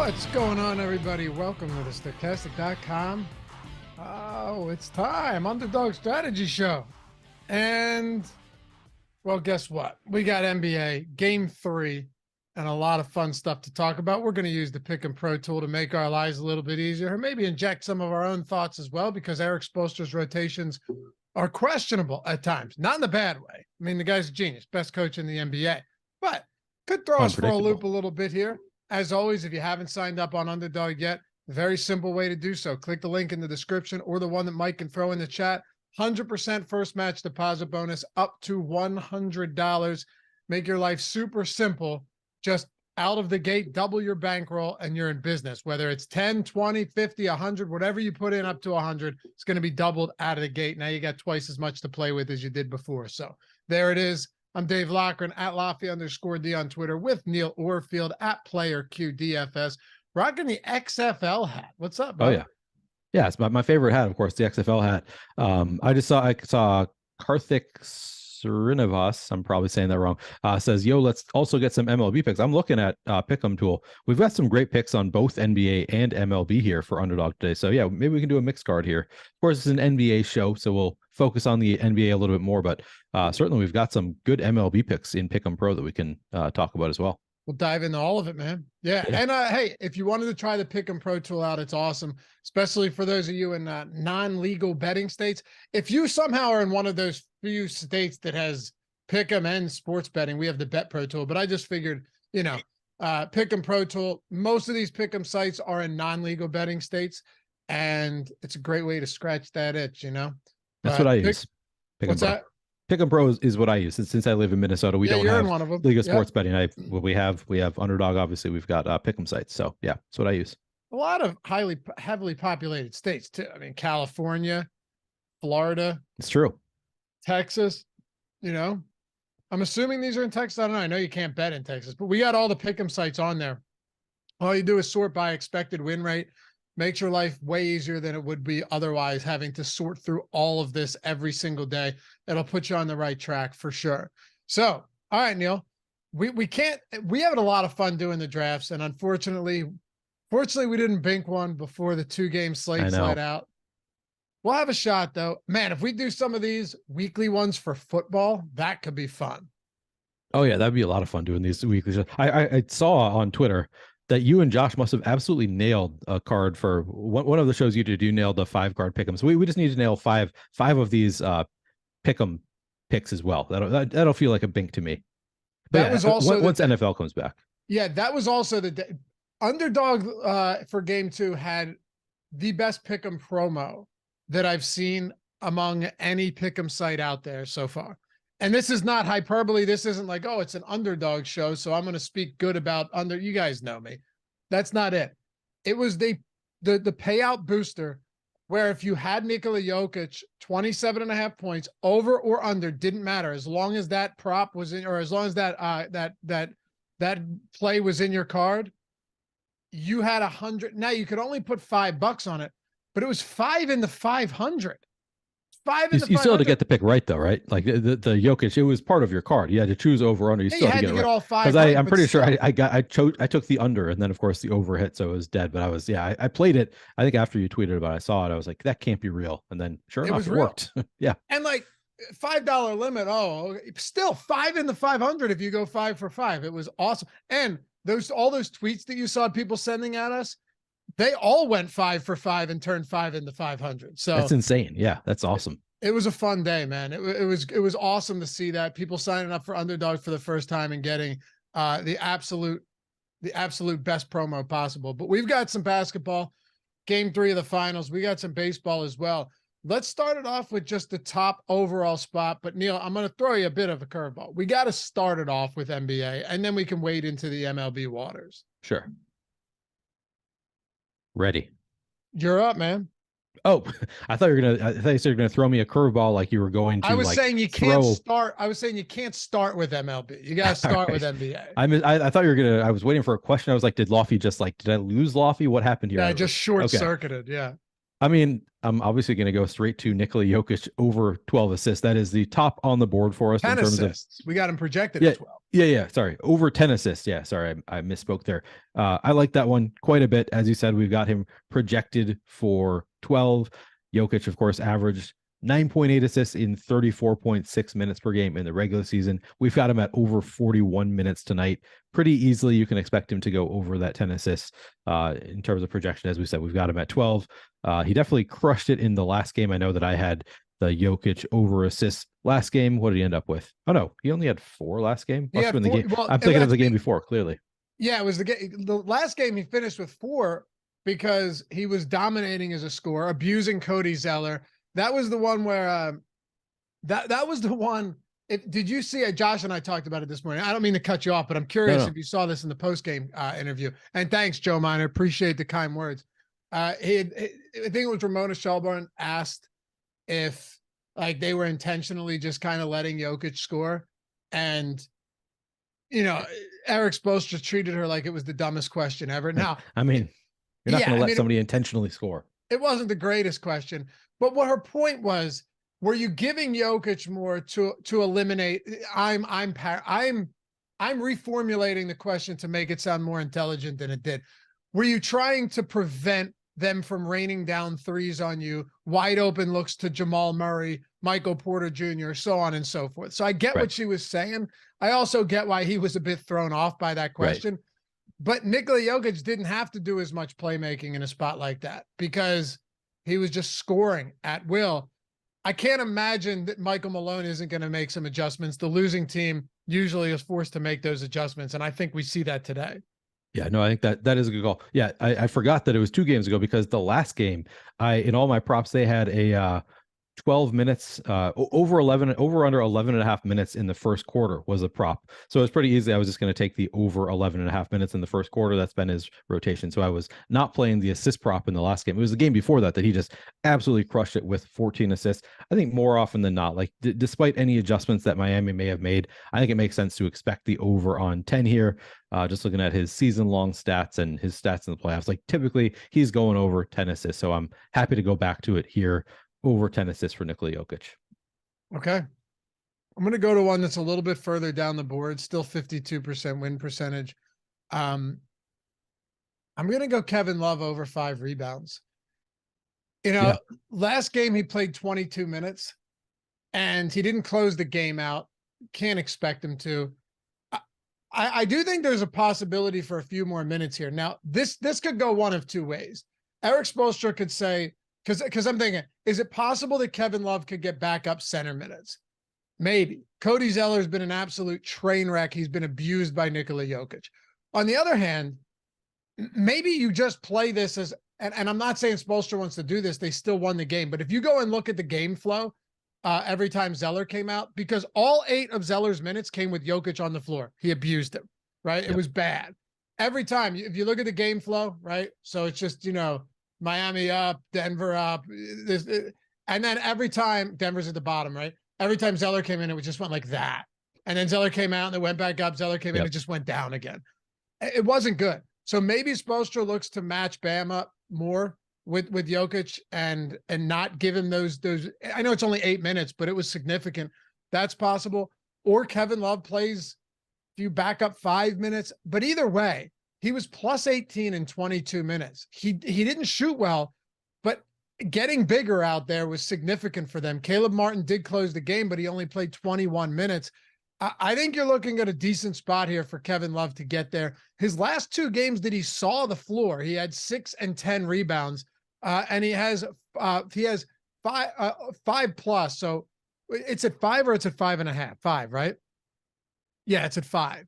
What's going on, everybody? Welcome to the Stokastic.com. Oh, it's time. Underdog Strategy Show. And, well, guess what? We got NBA Game 3 and a lot of fun stuff to talk about. We're going to use the Pick 'em Pro tool to make our lives a little bit easier, or maybe inject some of our own thoughts as well, because Eric Spoelstra's rotations are questionable at times. Not in the bad way. I mean, the guy's a genius, best coach in the NBA, but could throw us for a loop a little bit here. As always, if you haven't signed up on Underdog yet, very simple way to do so. Click the link in the description or the one that Mike can throw in the chat. 100% first match deposit bonus up to $100. Make your life super simple. Just out of the gate, double your bankroll and you're in business. Whether it's 10, 20, 50, 100, whatever you put in up to 100, it's going to be doubled out of the gate. Now you got twice as much to play with as you did before. So there it is. I'm Dave Loughran at Lafayette_D on Twitter with Neil Orfield at PlayerQDFS, rocking the XFL hat. What's up, bro? Oh, yeah. Yeah, it's my favorite hat, of course, the XFL hat. I saw Karthik Srinivas, I'm probably saying that wrong, says, yo, let's also get some MLB picks. I'm looking at Pick 'em tool. We've got some great picks on both NBA and MLB here for Underdog today. So, yeah, maybe we can do a mixed card here. Of course, it's an NBA show, so we'll focus on the NBA a little bit more, but certainly we've got some good MLB picks in Pick 'em Pro that we can talk about as well. We'll dive into all of it, man. Yeah. And hey, if you wanted to try the Pick 'em Pro tool out, it's awesome, especially for those of you in non-legal betting states. If you somehow are in one of those few states that has Pick 'em and sports betting, we have the Bet Pro tool. But I just figured, Pick 'em Pro tool, most of these Pick 'em sites are in non-legal betting states, and it's a great way to scratch that itch, That's what I use. What's that? Pick 'em Pro is what I use. Since I live in Minnesota, we don't have one of them. legal sports betting. We have Underdog. Obviously, we've got Pick 'em sites. So yeah, that's what I use. A lot of heavily populated states too. I mean, California, Florida. It's true. Texas. I'm assuming these are in Texas. I don't know. I know you can't bet in Texas, but we got all the Pick 'em sites on there. All you do is sort by expected win rate. Makes your life way easier than it would be otherwise, having to sort through all of this every single day. It'll put you on the right track for sure. So, all right, Neil, we having a lot of fun doing the drafts, and fortunately we didn't bink one before the 2-game slate let out. We'll have a shot though. Man, if we do some of these weekly ones for football, that could be fun. Oh yeah, that'd be a lot of fun doing these weekly. I saw on Twitter that you and Josh must have absolutely nailed a card for one of the shows you did. You nailed the 5-card pick 'em. So we just need to nail five of these pick 'em picks as well. That'll feel like a bink to me. But That was also once NFL comes back. Yeah, that was also the day. Underdog for game 2 had the best pick'em promo that I've seen among any pick'em site out there so far. And this is not hyperbole. This isn't like, oh, it's an underdog show, so I'm going to speak good about you guys know me. That's not it. It was the payout booster where if you had Nikola Jokic 27.5 points over or under, didn't matter as long as that prop was in, or as long as that play was in your card, you had 100. Now you could only put $5 on it, but it was 5 in the 500. You still had to get the pick right though, right? Like the Jokic, it was part of your card. You had to choose over under. You still had to get all 5 because I'm pretty sure I took the under, and then of course the over hit, so it was dead. But I played it. I think after you tweeted about it, I saw it. I was like, that can't be real. And then sure enough, it worked. Yeah. And like $5 limit. Oh, still 5 in the 500 if you go 5 for 5. It was awesome. And all those tweets that you saw people sending at us, they all went 5 for 5 and turned 5 into 500. So that's insane. Yeah, that's awesome. It was a fun day, man. It was awesome to see that people signing up for Underdog for the first time and getting the absolute best promo possible. But we've got some basketball, game 3 of the finals. We got some baseball as well. Let's start it off with just the top overall spot. But Neil, I'm going to throw you a bit of a curveball. We got to start it off with NBA, and then we can wade into the MLB waters. Sure. Ready. You're up, man. Oh, I thought you were gonna throw me a curveball like you were going to. I was saying you can't start. I was saying you can't start with MLB. You got to start with NBA. I thought you were gonna. I was waiting for a question. I was like, did Lofty just did I lose Lofty? What happened here? Yeah, I just short circuited. Yeah. I mean, I'm obviously going to go straight to Nikola Jokic over 12 assists. That is the top on the board for us 10 in terms assists. We got him projected at 12. Yeah. Sorry. Over 10 assists. Yeah. Sorry. I misspoke there. I like that one quite a bit. As you said, we've got him projected for 12. Jokic, of course, averaged 9.8 assists in 34.6 minutes per game in the regular season. We've got him at over 41 minutes tonight. Pretty easily, you can expect him to go over that 10 assists in terms of projection. As we said, we've got him at 12. He definitely crushed it in the last game. I know that I had the Jokic over assists last game. What did he end up with? Oh, no, he only had 4 last game. Must have been the game. Well, I'm thinking of the game before, clearly. Yeah, it was the last game he finished with 4 because he was dominating as a scorer, abusing Cody Zeller. That was the one where that was the one. Did you see it? Josh and I talked about it this morning. I don't mean to cut you off, but I'm curious if you saw this in the post-game interview. And thanks, Joe Miner. Appreciate the kind words. I think it was Ramona Shelburne asked if like they were intentionally just kind of letting Jokic score. And, Eric Spoelstra treated her like it was the dumbest question ever. Now, I mean, you're not going to let somebody intentionally score. It wasn't the greatest question, but what her point was, were you giving Jokic more to eliminate? I'm reformulating the question to make it sound more intelligent than it did. Were you trying to prevent them from raining down threes on you, wide open looks to Jamal Murray, Michael Porter Jr., so on and so forth? So I get what she was saying. I also get why he was a bit thrown off by that question. Right. But Nikola Jokic didn't have to do as much playmaking in a spot like that because he was just scoring at will. I can't imagine that Michael Malone isn't going to make some adjustments. The losing team usually is forced to make those adjustments, and I think we see that today. Yeah, no, I think that is a good call. Yeah, I forgot that it was 2 games ago because the last game, in all my props, they had a 12 minutes, over under 11.5 minutes in the first quarter was a prop. So it was pretty easy. I was just going to take the over 11.5 minutes in the first quarter. That's been his rotation. So I was not playing the assist prop in the last game. It was the game before that he just absolutely crushed it with 14 assists. I think more often than not, like despite any adjustments that Miami may have made, I think it makes sense to expect the over on 10 here. Just looking at his season-long stats and his stats in the playoffs, like typically he's going over 10 assists. So I'm happy to go back to it here. Over 10 assists for Nikola Jokic. Okay. I'm going to go to one that's a little bit further down the board, still 52% win percentage. I'm going to go Kevin Love over 5 rebounds. Last game he played 22 minutes and he didn't close the game out. Can't expect him to. I do think there's a possibility for a few more minutes here. Now, this could go one of 2 ways. Eric Spoelstra could say, because I'm thinking, is it possible that Kevin Love could get back up center minutes? Maybe. Cody Zeller's been an absolute train wreck. He's been abused by Nikola Jokic. On the other hand, maybe you just play this as, and I'm not saying Spoelstra wants to do this, they still won the game, but if you go and look at the game flow every time Zeller came out, because all 8 of Zeller's minutes came with Jokic on the floor. He abused him, right? Yep. It was bad. Every time, if you look at the game flow, right? So it's just, you know, Miami up, Denver up, and then every time, Denver's at the bottom, right? Every time Zeller came in, it just went like that. And then Zeller came out and it went back up. Zeller came in, it just went down again. It wasn't good. So maybe Spoelstra looks to match Bam up more with Jokic and not give him those. I know it's only 8 minutes, but it was significant. That's possible. Or Kevin Love plays a few backup 5 minutes. But either way, he was plus 18 in 22 minutes. He didn't shoot well, but getting bigger out there was significant for them. Caleb Martin did close the game, but he only played 21 minutes. I think you're looking at a decent spot here for Kevin Love to get there. His last 2 games that he saw the floor, he had 6 and 10 rebounds, and he has 5 plus. So it's at 5 or it's at 5.5? 5, right? Yeah, it's at 5.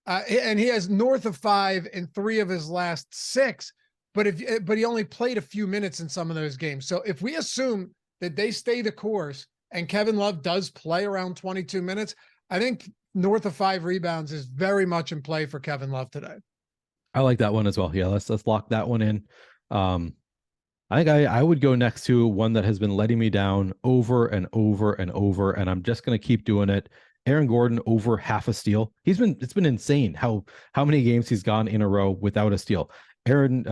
And he has north of 5 in 3 of his last 6. But he only played a few minutes in some of those games. So if we assume that they stay the course and Kevin Love does play around 22 minutes, I think north of 5 rebounds is very much in play for Kevin Love today. I like that one as well. Yeah, let's lock that one in. I think I would go next to one that has been letting me down over and over and over, and I'm just going to keep doing it. Aaron Gordon over half a steal. It's been insane how many games he's gone in a row without a steal. Aaron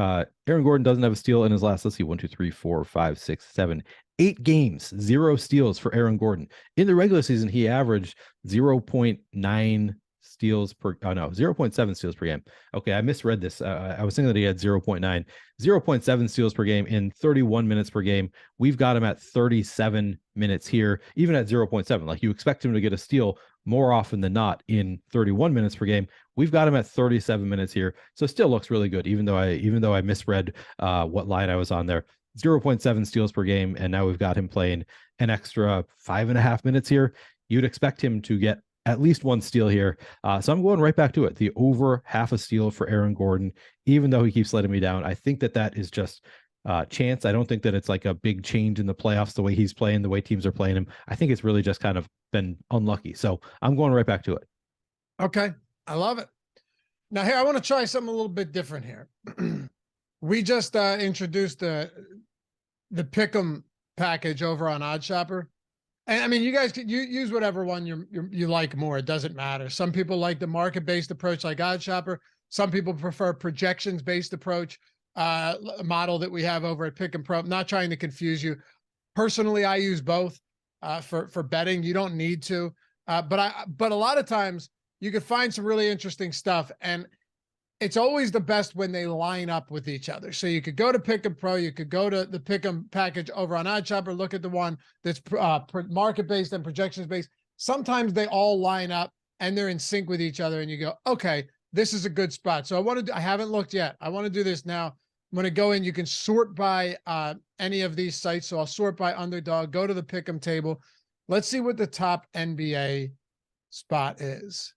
Gordon doesn't have a steal in his last, let's see, 1, 2, 3, 4, 5, 6, 7, 8 games, 0 steals for Aaron Gordon. In the regular season, he averaged 0.9 steals per, 0.7 steals per game. Okay, I misread this. I was thinking that he had 0.7 steals per game in 31 minutes per game. We've got him at 37 minutes here, even at 0.7. Like, you expect him to get a steal more often than not in 31 minutes per game. We've got him at 37 minutes here. So still looks really good, even though I misread what line I was on there. 0.7 steals per game, and now we've got him playing an extra 5.5 minutes here. You'd expect him to get at least 1 steal here. So I'm going right back to it. The over half a steal for Aaron Gordon, even though he keeps letting me down. I think that is just chance. I don't think that it's like a big change in the playoffs, the way he's playing, the way teams are playing him. I think it's really just kind of been unlucky. So I'm going right back to it. Okay. I love it. Now here, I want to try something a little bit different here. We just introduced the Pick Em package over on OddsShopper. And I mean, you guys could use whatever one you like more. It doesn't matter. Some people like the market-based approach like OddsShopper. Some people prefer projections-based approach, model that we have over at Pick 'em Pro. I'm not trying to confuse you. Personally, I use both for betting. You don't need to, but a lot of times you could find some really interesting stuff, and it's always the best when they line up with each other. So you could go to Pick 'em Pro, you could go to the Pick 'em package over on OddsShopper, look at the one that's market-based and projections-based. Sometimes they all line up and they're in sync with each other, and you go, okay, this is a good spot. So I haven't looked yet. I want to do this now. I'm going to go in. You can sort by any of these sites. So I'll sort by underdog, go to the Pick 'em table. Let's see what the top NBA spot is.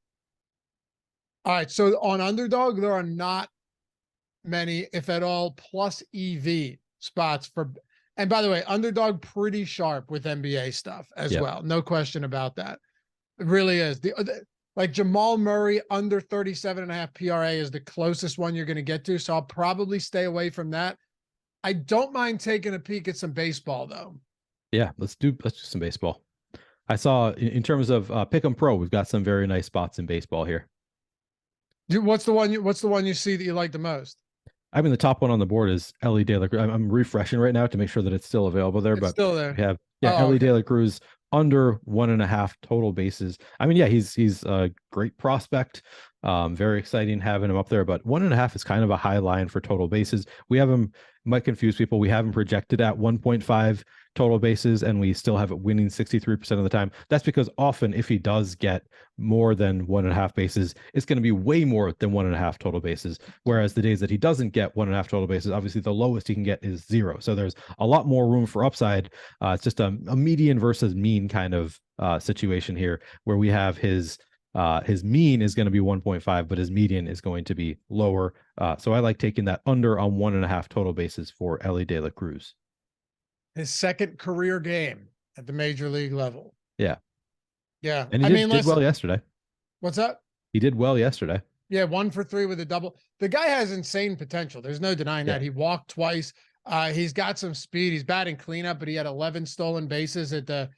All right, so on underdog, there are not many, if at all, plus EV spots for. And by the way, underdog pretty sharp with NBA stuff as well. No question about that. It really is. Like Jamal Murray under 37.5 PRA is the closest one you're going to get to. So I'll probably stay away from that. I don't mind taking a peek at some baseball though. Yeah, let's do some baseball. I saw in terms of Pick 'em Pro, we've got some very nice spots in baseball here. Dude, what's the one you see that you like the most? I mean, the top one on the board is Ellie De La Cruz. I'm refreshing right now to make sure that it's still available there. But still there. We have Ellie De La Cruz under 1.5 total bases. I mean, yeah, he's a great prospect. Very exciting having him up there, but 1.5 is kind of a high line for total bases. We have him, might confuse people. We have him projected at 1.5. total bases, and we still have it winning 63% of the time. That's because often if he does get more than 1.5 bases, it's going to be way more than 1.5 total bases. Whereas the days that he doesn't get 1.5 total bases, obviously the lowest he can get is 0. So there's a lot more room for upside. It's just a median versus mean kind of situation here, where we have his mean is going to be 1.5, but his median is going to be lower. So I like taking that under on 1.5 total bases for Elly De La Cruz. His second career game at the major league level. Yeah. Yeah. And he did well yesterday. What's up? He did well yesterday. Yeah, 1 for 3 with a double. The guy has insane potential. There's no denying that. He walked twice. He's got some speed. He's batting cleanup, but he had 11 stolen bases at the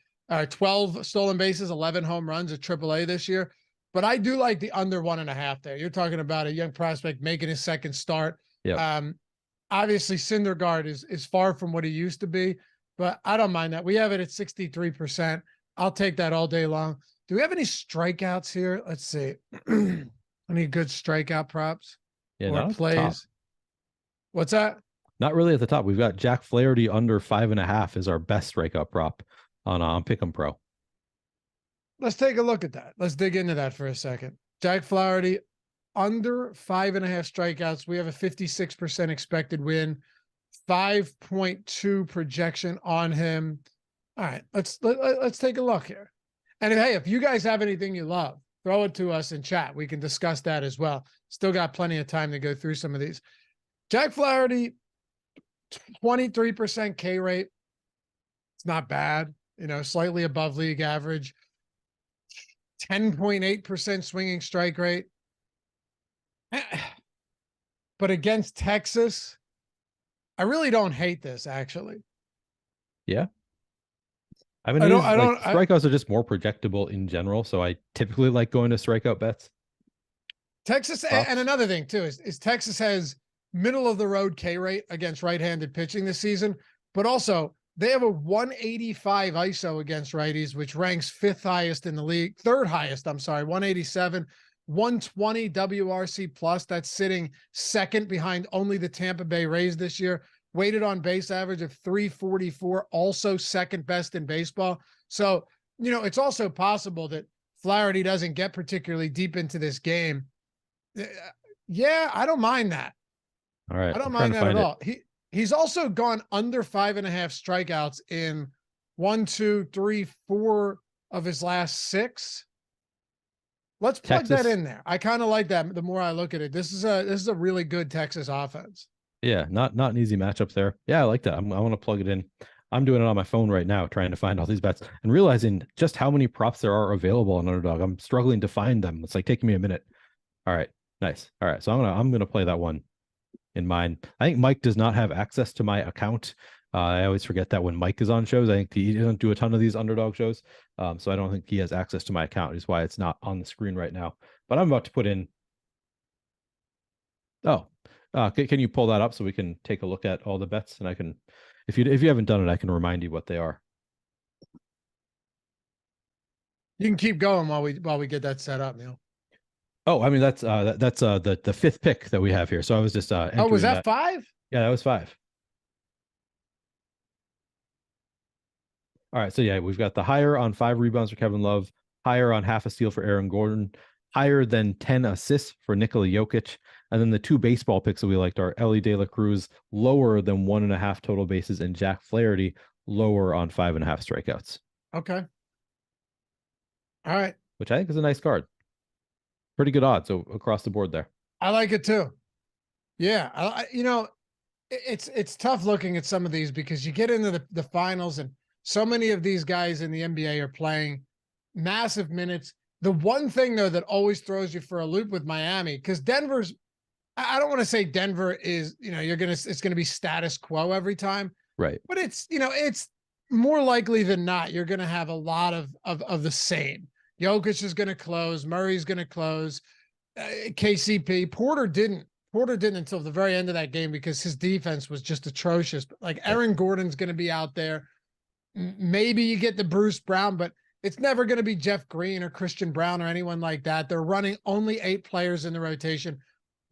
12 stolen bases, 11 home runs at AAA this year. But I do like the under 1.5 there. You're talking about a young prospect making his second start. Yeah. Obviously, Syndergaard is far from what he used to be, but I don't mind that. We have it at 63%. I'll take that all day long. Do we have any strikeouts here? Let's see. Any good strikeout props? Yeah, or plays? What's that? Not really at the top. We've got Jack Flaherty under 5.5 is our best strikeout prop on Pick 'em Pro. Let's take a look at that. Let's dig into that for a second. Jack Flaherty under 5.5 strikeouts. We have a 56% expected win, 5.2 projection on him. All right, let's take a look here. And if you guys have anything you love, throw it to us in chat. We can discuss that as well. Still got plenty of time to go through some of these. Jack Flaherty, 23% K rate. It's not bad, slightly above league average. 10.8% swinging strike rate. But against Texas, I really don't hate this, actually. Yeah. I mean, strikeouts are just more projectable in general, so I typically like going to strikeout bets. Texas, and another thing too is Texas has middle of the road K rate against right-handed pitching this season, but also they have a 185 ISO against righties, which ranks third highest, 187, 120 WRC plus. That's sitting second behind only the Tampa Bay Rays this year. Weighted on base average of 344, also second best in baseball. So, it's also possible that Flaherty doesn't get particularly deep into this game. Yeah, I don't mind that. All right. I don't mind that at all. He's also gone under 5.5 strikeouts in 1, 2, 3, 4 of his last 6. Let's plug that in there. I kind of like that. The more I look at it, this is a really good Texas offense. Yeah, not an easy matchup there. Yeah, I like that. I want to plug it in. I'm doing it on my phone right now, trying to find all these bets and realizing just how many props there are available on Underdog. I'm struggling to find them. It's like taking me a minute. All right, nice. All right, so I'm gonna play that one in mine. I think Mike does not have access to my account. I always forget that when Mike is on shows. I think he doesn't do a ton of these Underdog shows, so I don't think he has access to my account. Is why it's not on the screen right now. But I'm about to put in. Oh. Can you pull that up so we can take a look at all the bets, and I can, if you haven't done it, I can remind you what they are. You can keep going while we get that set up, Neil. Oh, I mean that's the fifth pick that we have here. So I was just was that 5? Yeah, that was 5. All right, so yeah, we've got the higher on 5 rebounds for Kevin Love, higher on half a steal for Aaron Gordon, higher than 10 assists for Nikola Jokic. And then the 2 baseball picks that we liked are Elly De La Cruz, lower than 1.5 total bases, and Jack Flaherty, lower on 5.5 strikeouts. Okay. All right. Which I think is a nice card. Pretty good odds across the board there. I like it too. Yeah. It's tough looking at some of these because you get into the finals and so many of these guys in the NBA are playing massive minutes. The one thing though that always throws you for a loop with Miami, because I don't want to say Denver is, it's going to be status quo every time. Right. But it's more likely than not, you're going to have a lot of the same. Jokic is going to close. Murray's going to close. KCP. Porter didn't until the very end of that game because his defense was just atrocious. But like Aaron Gordon's going to be out there. Maybe you get the Bruce Brown, but it's never going to be Jeff Green or Christian Brown or anyone like that. They're running only 8 players in the rotation.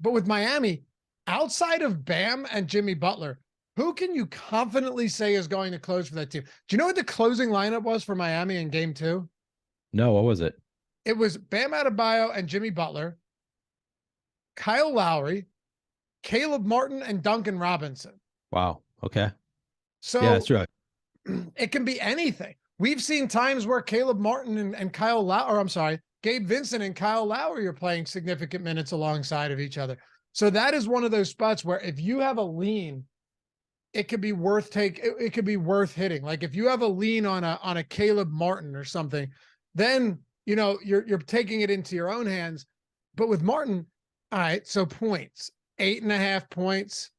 But with Miami, outside of Bam and Jimmy Butler, Who can you confidently say is going to close for that team? Do you know what the closing lineup was for Miami in game 2? No, what was it? It was Bam Adebayo and Jimmy Butler, Kyle Lowry, Caleb Martin, and Duncan Robinson. Wow. Okay. Yeah, that's So true. it can be anything. We've seen times where Caleb Martin and Kyle Lowry, or I'm sorry, Gabe Vincent and Kyle Lowry are playing significant minutes alongside of each other. So that is one of those spots where if you have a lean, it could be worth it could be worth hitting. Like if you have a lean on a Caleb Martin or something, then you're taking it into your own hands. But with Martin, all right, so points, 8.5 points.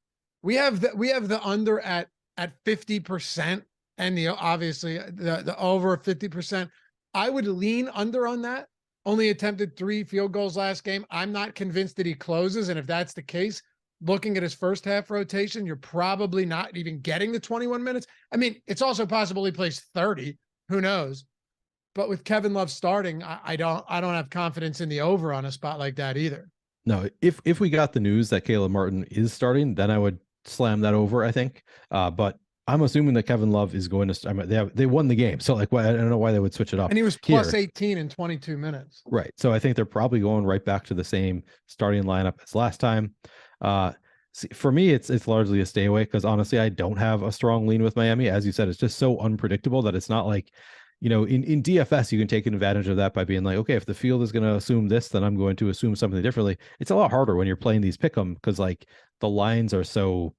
We have the under at 50%, and obviously the over 50%. I would lean under on that. Only attempted 3 field goals last game. I'm not convinced that he closes, and if that's the case, looking at his first half rotation, you're probably not even getting the 21 minutes. I mean, it's also possible he plays 30. Who knows? But with Kevin Love starting, I don't have confidence in the over on a spot like that either. No, if we got the news that Caleb Martin is starting, then I would slam that over, I think. But I'm assuming that Kevin Love is going to. I mean, they won the game, so like, I don't know why they would switch it up. And he was plus 18 in 22 minutes. Right. So I think they're probably going right back to the same starting lineup as last time. For me, it's largely a stay away because honestly, I don't have a strong lean with Miami. As you said, it's just so unpredictable that it's not like, in DFS, you can take advantage of that by being like, okay, if the field is going to assume this, then I'm going to assume something differently. It's a lot harder when you're playing these pick 'em because like the lines are so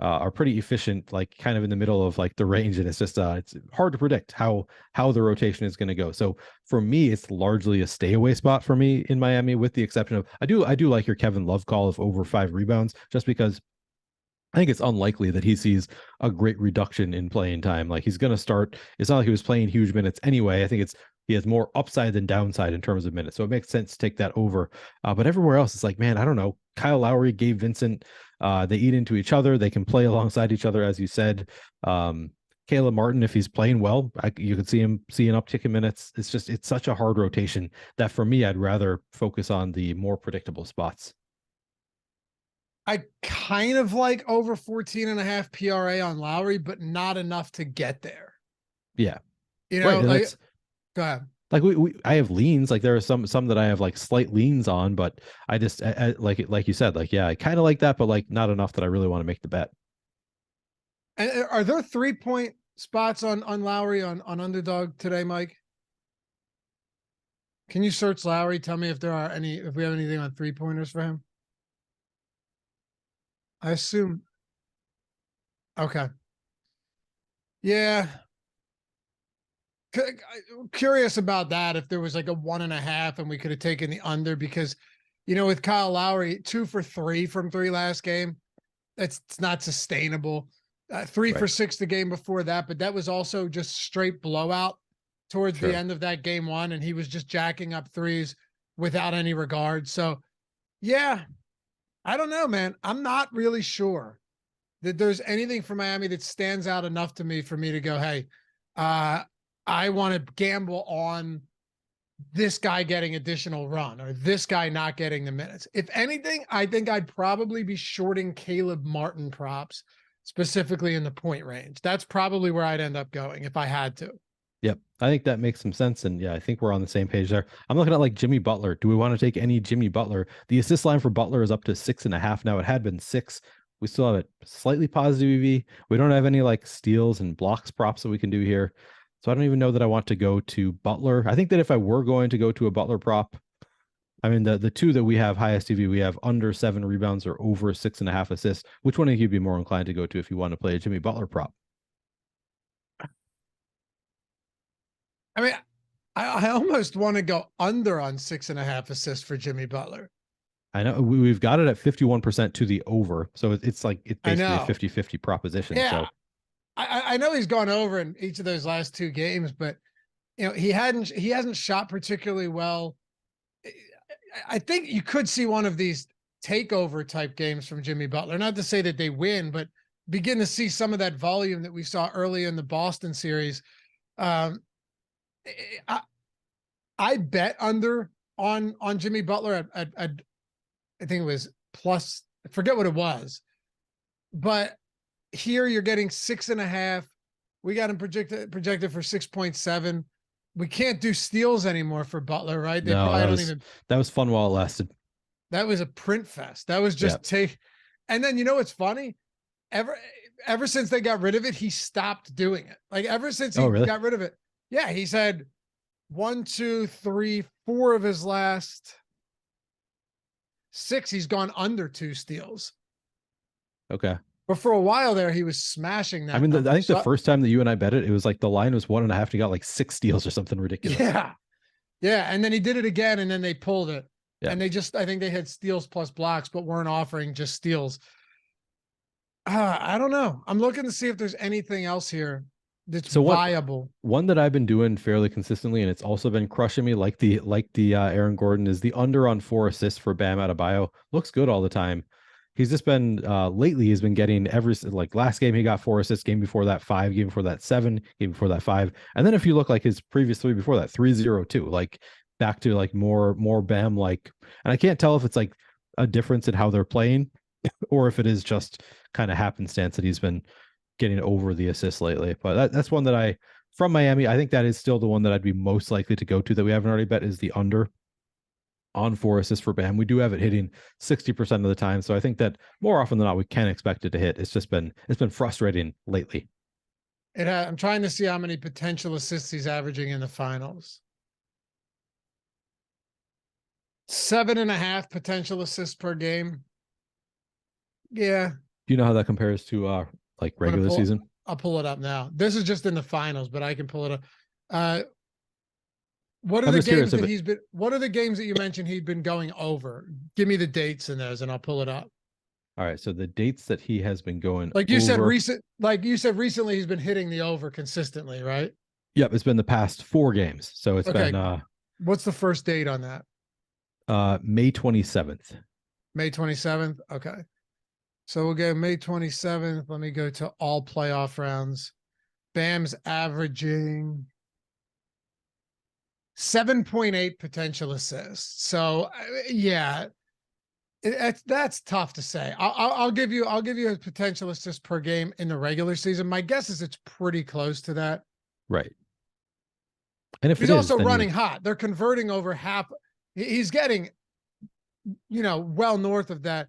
are pretty efficient, like kind of in the middle of like the range, and it's just it's hard to predict how the rotation is going to go. So for me, it's largely a stay away spot for me in Miami, with the exception of I do like your Kevin Love call of over 5 rebounds, just because I think it's unlikely that he sees a great reduction in playing time. Like he's going to start. It's not like he was playing huge minutes anyway. I think he has more upside than downside in terms of minutes. So it makes sense to take that over. But everywhere else, it's like, man, I don't know. Kyle Lowry, Gabe Vincent, they eat into each other. They can play alongside each other, as you said. Caleb Martin, if he's playing well, you could see him see an uptick in minutes. It's such a hard rotation that for me, I'd rather focus on the more predictable spots. I kind of like over 14.5 PRA on Lowry, but not enough to get there. Yeah. Right, like, go ahead. Like I have leans, like there are some that I have like slight leans on, but I just like you said, like, yeah, I kind of like that, but like not enough that I really want to make the bet. And are there 3-point spots on Lowry on UnderDog today, Mike? Can you search Lowry? Tell me if we have anything on 3-pointers for him. I assume. Okay. Yeah. Curious about that. If there was like a 1.5 and we could have taken the under, because, with Kyle Lowry, 2 for 3 from 3 last game, it's not sustainable. 3 for 6 the game before that, but that was also just straight blowout towards the end of that game 1. And he was just jacking up threes without any regard. So yeah, I don't know, man. I'm not really sure that there's anything from Miami that stands out enough to me for me to go, hey, I want to gamble on this guy getting additional run or this guy not getting the minutes. If anything, I think I'd probably be shorting Caleb Martin props, specifically in the point range. That's probably where I'd end up going if I had to. Yep. I think that makes some sense. And yeah, I think we're on the same page there. I'm looking at like Jimmy Butler. Do we want to take any Jimmy Butler? The assist line for Butler is up to 6.5. Now it had been 6. We still have it slightly positive EV. We don't have any like steals and blocks props that we can do here. So I don't even know that I want to go to Butler. I think that if I were going to go to a Butler prop, I mean, the 2 that we have highest EV, we have under 7 rebounds or over 6.5 assists. Which one do you be more inclined to go to if you want to play a Jimmy Butler prop? I mean, I almost want to go under on 6.5 assists for Jimmy Butler. I know we've got it at 51% to the over. So it's like, it's basically a 50-50 proposition. Yeah. So I know he's gone over in each of those last 2 games, but he hasn't shot particularly well. I think you could see one of these takeover type games from Jimmy Butler. Not to say that they win, but begin to see some of that volume that we saw early in the Boston series. I bet under on Jimmy Butler at I think it was plus, I forget what it was, but Here you're getting 6.5. We got him projected for 6.7. We can't do steals anymore for Butler, right? They No, probably don't even. that was fun while it lasted. That was a print fest. That was just take. And then you know what's funny? Ever since they got rid of it, he stopped doing it. Like ever since he really? got rid of it, yeah, he said 1, 2, 3, 4 of his last 6, he's gone under 2 steals. Okay. But for a while there, he was smashing that. I mean, number. I think the first time that you and I bet it, it was like the line was 1.5. And he got like 6 steals or something ridiculous. Yeah. Yeah. And then he did it again and then they pulled it. Yeah. And I think they had steals plus blocks, but weren't offering just steals. I don't know. I'm looking to see if there's anything else here that's viable. One that I've been doing fairly consistently, and it's also been crushing me, like the Aaron Gordon, is the under on 4 assists for Bam Adebayo. Looks good all the time. He's just been lately. He's been getting like last game he got 4 assists. Game before that 5. Game before that 7. Game before that 5. And then if you look like his previous 3 before that 3-0-2, like back to like more Bam like. And I can't tell if it's like a difference in how they're playing, or if it is just kind of happenstance that he's been getting over the assists lately. But that's one that from Miami, I think that is still the one that I'd be most likely to go to that we haven't already bet, is the under on 4 assists for Bam. We do have it hitting 60% of the time. So I think that more often than not, we can expect it to hit. It's been frustrating lately. I'm trying to see how many potential assists he's averaging in the finals. 7.5 potential assists per game. Yeah. Do you know how that compares to like regular season? I'll pull it up now. This is just in the finals, but I can pull it up. What are the games that what are the games that you mentioned he'd been going over? Give me the dates in those and I'll pull it up. All right. So the dates that he has been going like you said recently he's been hitting the over consistently, right? Yep, it's been the past 4 games. So it's been what's the first date on that? May 27th. May 27th. Okay. So we'll go May 27th. Let me go to all playoff rounds. Bam's averaging 7.8 potential assists. So yeah, that's tough to say. I'll give you a potential assist per game in the regular season. My guess is it's pretty close to that. Right. And if he's also running hot, they're converting over half. He's getting, well north of that.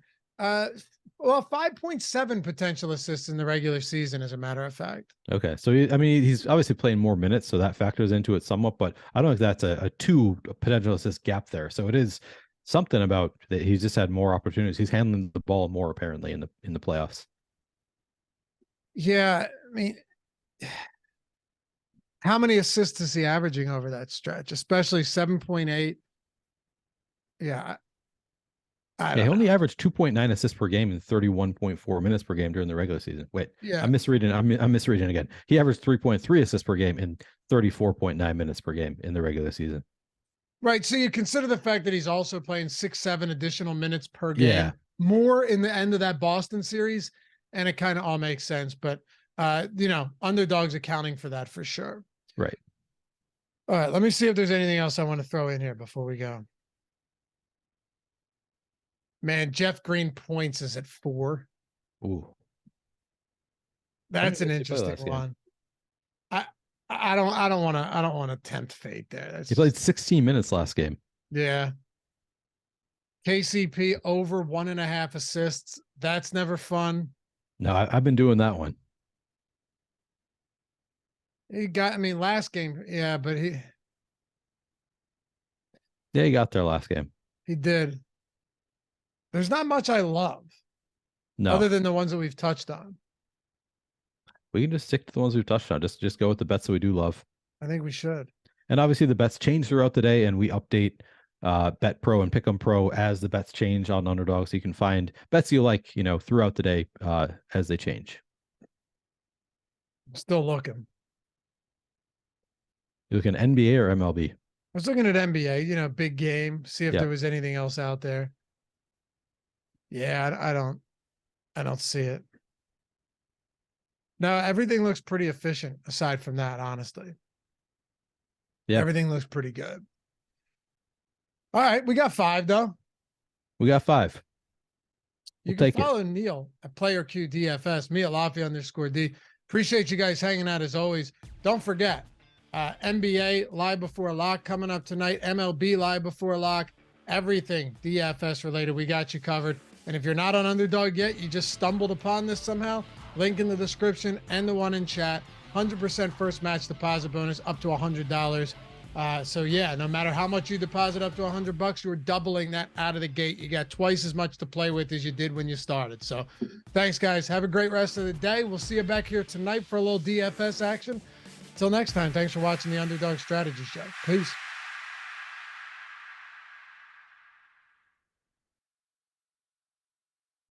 5.7 potential assists in the regular season, as a matter of fact. Okay. So, he's obviously playing more minutes, so that factors into it somewhat, but I don't think that's a 2 potential assist gap there. So it is something about that. He's just had more opportunities. He's handling the ball more apparently in the playoffs. Yeah. How many assists is he averaging over that stretch, especially 7.8? Yeah. He only averaged 2.9 assists per game and 31.4 minutes per game during the regular season. Wait, yeah, I'm misreading. I'm misreading again. He averaged 3.3 assists per game and 34.9 minutes per game in the regular season. Right. So you consider the fact that he's also playing 6-7 additional minutes per game, more in the end of that Boston series, and it kind of all makes sense. But underdogs accounting for that for sure. Right. All right. Let me see if there's anything else I want to throw in here before we go. Man, Jeff Green points is at 4. Ooh. That's an interesting one. I don't want to tempt fate there. He played 16 minutes last game. Yeah. KCP over 1.5 assists. That's never fun. No, I've been doing that one. He got, last game. Yeah, but he got there last game. He did. There's not much I love. No. Other than the ones that we've touched on. We can just stick to the ones we've touched on. Just go with the bets that we do love. I think we should. And obviously the bets change throughout the day, and we update Bet Pro and Pick 'em Pro as the bets change on Underdog. So you can find bets you like, throughout the day as they change. Still looking. You looking NBA or MLB? I was looking at NBA, big game, see if there was anything else out there. Yeah, I don't see it. No, everything looks pretty efficient aside from that, honestly. Yeah. Everything looks pretty good. All right, we got 5 though. We got 5. You can follow Neil at PlayerQDFS, me at Laffy_D. Appreciate you guys hanging out as always. Don't forget, NBA live before lock coming up tonight, MLB live before lock, everything DFS related. We got you covered. And if you're not on Underdog yet, you just stumbled upon this somehow, link in the description and the one in chat. 100% first match deposit bonus up to $100. So yeah, no matter how much you deposit up to $100, you're doubling that out of the gate. You got twice as much to play with as you did when you started. So thanks, guys. Have a great rest of the day. We'll see you back here tonight for a little DFS action. Till next time, thanks for watching the Underdog Strategy Show. Peace.